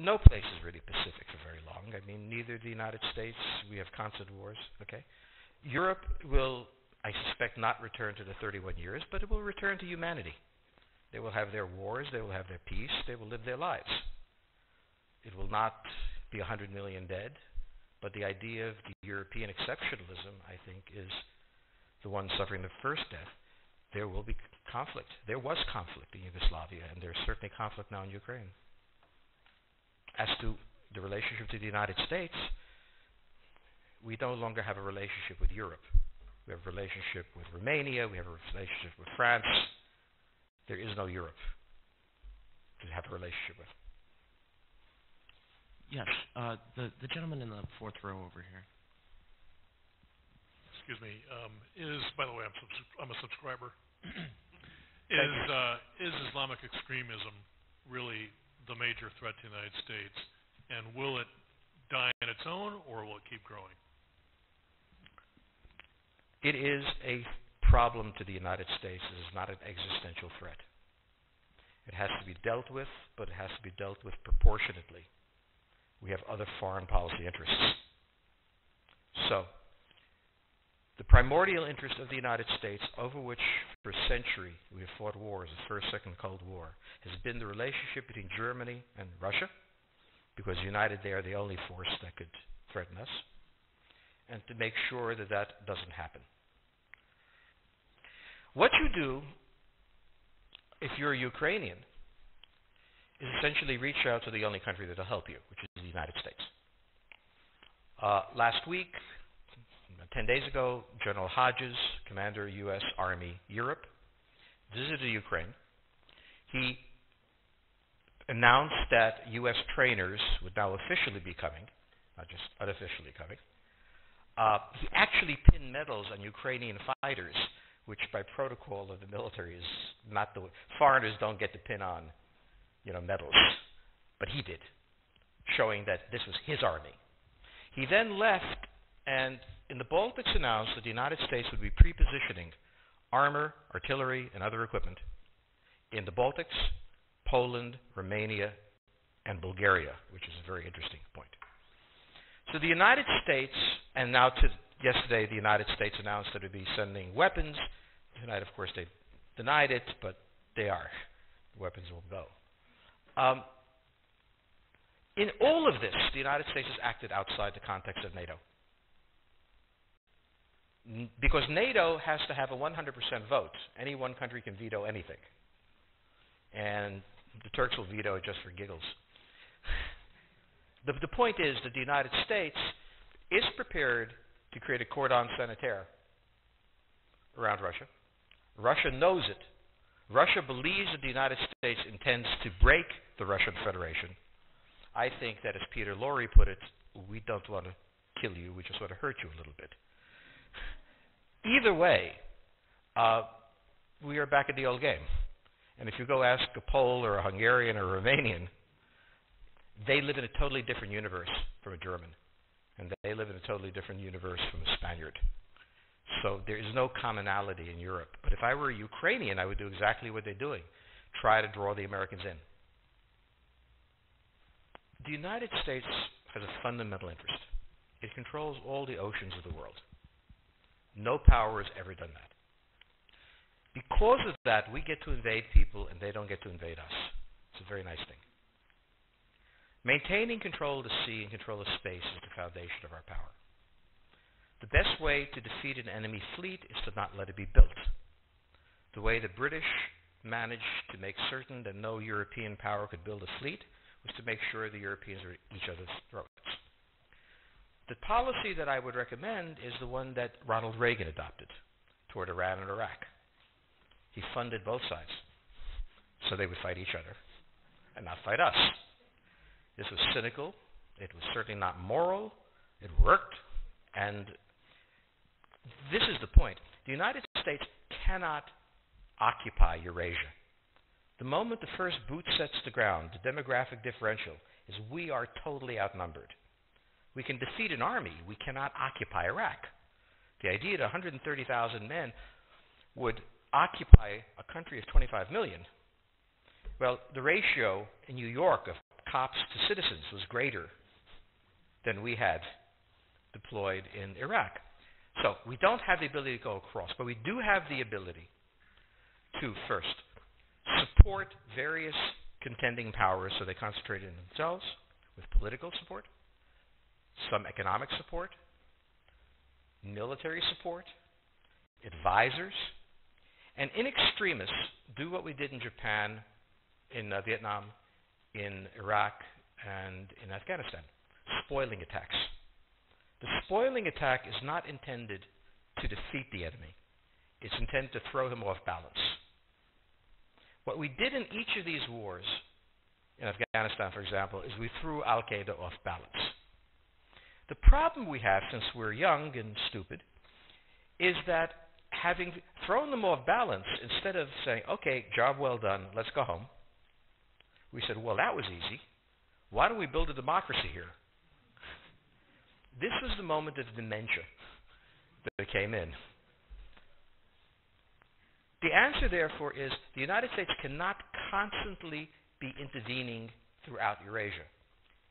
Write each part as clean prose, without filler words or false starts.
no place is really Pacific for very long. I mean, neither the United States, we have constant wars, okay? Europe will, I suspect, not return to the 31 years, but it will return to humanity. They will have their wars, they will have their peace, they will live their lives. It will not be 100 million dead, but the idea of the European exceptionalism, I think, is the one suffering the first death. There will be conflict. There was conflict in Yugoslavia, and there's certainly conflict now in Ukraine. As to the relationship to the United States, we no longer have a relationship with Europe. We have a relationship with Romania, we have a relationship with France. There is no Europe to have a relationship with. Yes, the gentleman in the fourth row over here. Excuse me. By the way, I'm a subscriber. Is Islamic extremism really the major threat to the United States, and will it die on its own, or will it keep growing? It is a problem to the United States. It is not an existential threat. It has to be dealt with, but it has to be dealt with proportionately. We have other foreign policy interests. So, the primordial interest of the United States, over which for a century we have fought wars, the First, Second Cold War, has been the relationship between Germany and Russia, because united they are the only force that could threaten us, and to make sure that that doesn't happen. What you do, if you're a Ukrainian, is essentially reach out to the only country that will help you, which is the United States. Last week, 10 days ago, General Hodges, Commander U.S. Army Europe, visited Ukraine. He announced that U.S. trainers would now officially be coming, not just unofficially coming. He actually pinned medals on Ukrainian fighters, which by protocol of the military is not the way. Foreigners don't get to pin on, medals, but he did, showing that this was his army. He then left, and in the Baltics announced that the United States would be pre-positioning armor, artillery, and other equipment in the Baltics, Poland, Romania, and Bulgaria, which is a very interesting point. So the United States, and now yesterday the United States announced that it would be sending weapons. Tonight, of course, they denied it, but they are. The weapons will go. In all of this, the United States has acted outside the context of NATO. Because NATO has to have a 100% vote. Any one country can veto anything. And the Turks will veto it just for giggles. The point is that the United States is prepared to create a cordon sanitaire around Russia. Russia knows it. Russia believes that the United States intends to break the Russian Federation. I think that, as Peter Lorre put it, we don't want to kill you, we just want to hurt you a little bit. Either way, we are back at the old game. And if you go ask a Pole or a Hungarian or a Romanian, they live in a totally different universe from a German. And they live in a totally different universe from a Spaniard. So there is no commonality in Europe. But if I were a Ukrainian, I would do exactly what they're doing. Try to draw the Americans in. The United States has a fundamental interest. It controls all the oceans of the world. No power has ever done that. Because of that, we get to invade people and they don't get to invade us. It's a very nice thing. Maintaining control of the sea and control of space is the foundation of our power. The best way to defeat an enemy fleet is to not let it be built. The way the British managed to make certain that no European power could build a fleet was to make sure the Europeans were at each other's throats. The policy that I would recommend is the one that Ronald Reagan adopted toward Iran and Iraq. He funded both sides so they would fight each other and not fight us. This was cynical. It was certainly not moral. It worked. And this is the point. The United States cannot occupy Eurasia. The moment the first boot sets the ground, the demographic differential is we are totally outnumbered. We can defeat an army. We cannot occupy Iraq. The idea that 130,000 men would occupy a country of 25 million, well, the ratio in New York of cops to citizens was greater than we had deployed in Iraq. So we don't have the ability to go across, but we do have the ability to, first, support various contending powers so they concentrate in themselves with political support, some economic support, military support, advisors, and in extremis, do what we did in Japan, in Vietnam, in Iraq, and in Afghanistan, spoiling attacks. The spoiling attack is not intended to defeat the enemy. It's intended to throw him off balance. What we did in each of these wars, in Afghanistan, for example, is we threw Al-Qaeda off balance. The problem we have, since we're young and stupid, is that having thrown them off balance, instead of saying, okay, job well done, let's go home, we said, well, that was easy. Why don't we build a democracy here? This was the moment of dementia that came in. The answer, therefore, is the United States cannot constantly be intervening throughout Eurasia.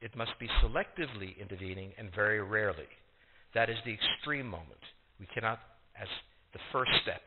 It must be selectively intervening and very rarely. That is the extreme moment. We cannot, as the first step,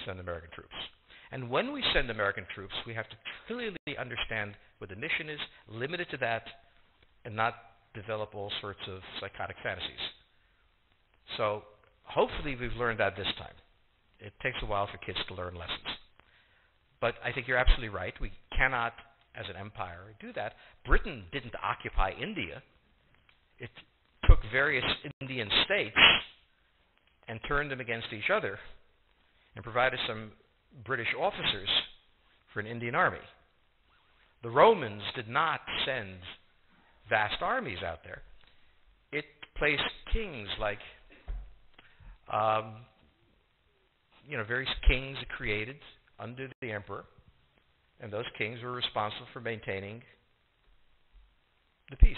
send American troops. And when we send American troops, we have to clearly understand what the mission is, limit it to that, and not develop all sorts of psychotic fantasies. So hopefully we've learned that this time. It takes a while for kids to learn lessons. But I think you're absolutely right. We cannot, as an empire, do that. Britain didn't occupy India. It took various Indian states and turned them against each other and provided some British officers for an Indian army. The Romans did not send vast armies out there. It placed kings like, various kings it created under the emperor, and those kings were responsible for maintaining the peace.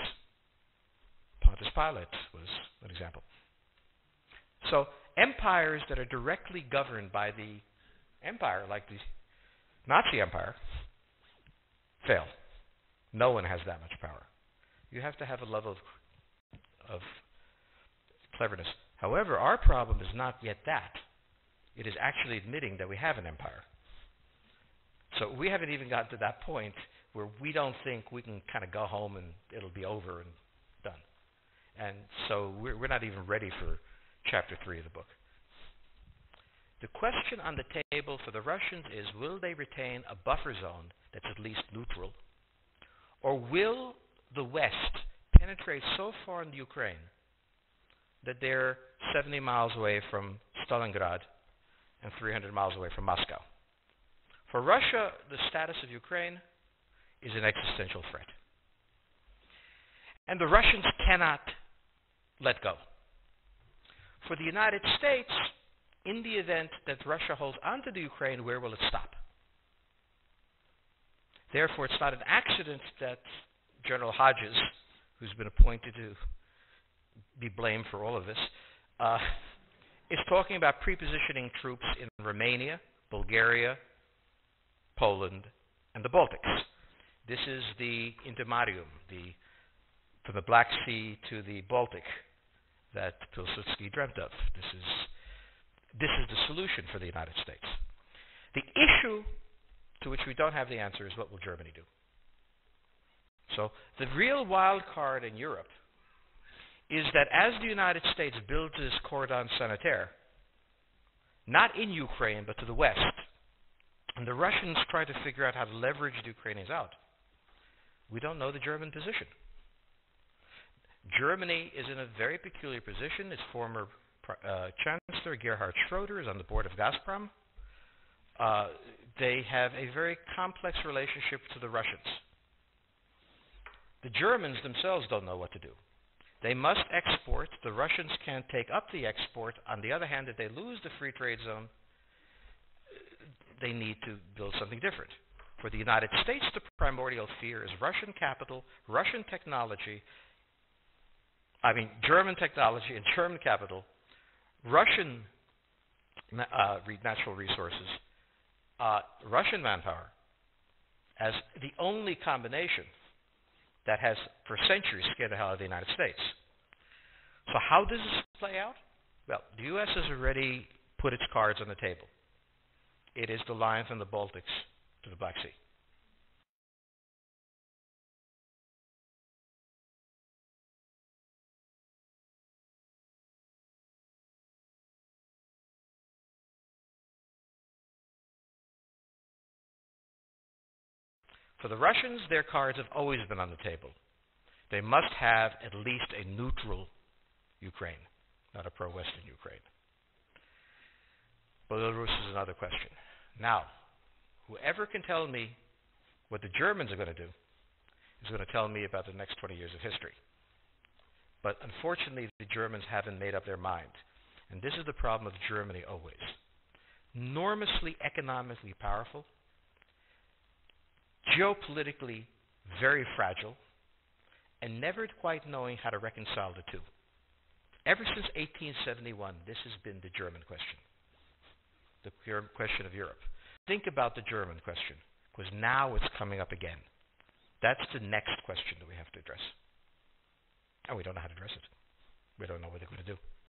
Pontius Pilate was an example. So empires that are directly governed by the empire, like the Nazi Empire, fail. No one has that much power. You have to have a level of cleverness. However, our problem is not yet that. It is actually admitting that we have an empire. So we haven't even gotten to that point where we don't think we can kind of go home and it'll be over and done. And so we're not even ready for chapter 3 of the book. The question on the table for the Russians is, will they retain a buffer zone that's at least neutral? Or will the West penetrate so far in the Ukraine that they're 70 miles away from Stalingrad and 300 miles away from Moscow? For Russia, the status of Ukraine is an existential threat. And the Russians cannot let go. For the United States, in the event that Russia holds onto the Ukraine, where will it stop? Therefore, it's not an accident that General Hodges, who's been appointed to be blamed for all of this, is talking about prepositioning troops in Romania, Bulgaria, Poland, and the Baltics. This is the intermarium, from the Black Sea to the Baltic, that Pilsudski dreamt of. This is the solution for the United States. The issue to which we don't have the answer is, what will Germany do? So the real wild card in Europe is that as the United States builds this cordon sanitaire, not in Ukraine but to the west, and the Russians try to figure out how to leverage the Ukrainians out, we don't know the German position. Germany is in a very peculiar position. Its former Chancellor, Gerhard Schroeder, is on the board of Gazprom. They have a very complex relationship to the Russians. The Germans themselves don't know what to do. They must export. The Russians can't take up the export. On the other hand, if they lose the free trade zone, they need to build something different. For the United States, the primordial fear is Russian capital, Russian technology, German technology and German capital, Russian natural resources, Russian manpower, as the only combination that has for centuries scared the hell out of the United States. So how does this play out? Well, the U.S. has already put its cards on the table. It is the line from the Baltics to the Black Sea. For the Russians, their cards have always been on the table. They must have at least a neutral Ukraine, not a pro-Western Ukraine. Belarus is another question. Now, whoever can tell me what the Germans are going to do is going to tell me about the next 20 years of history. But unfortunately, the Germans haven't made up their mind. And this is the problem of Germany always. Enormously economically powerful, geopolitically very fragile, and never quite knowing how to reconcile the two. Ever since 1871, this has been the German question, the question of Europe. Think about the German question, because now it's coming up again. That's the next question that we have to address. And we don't know how to address it. We don't know what they're going to do.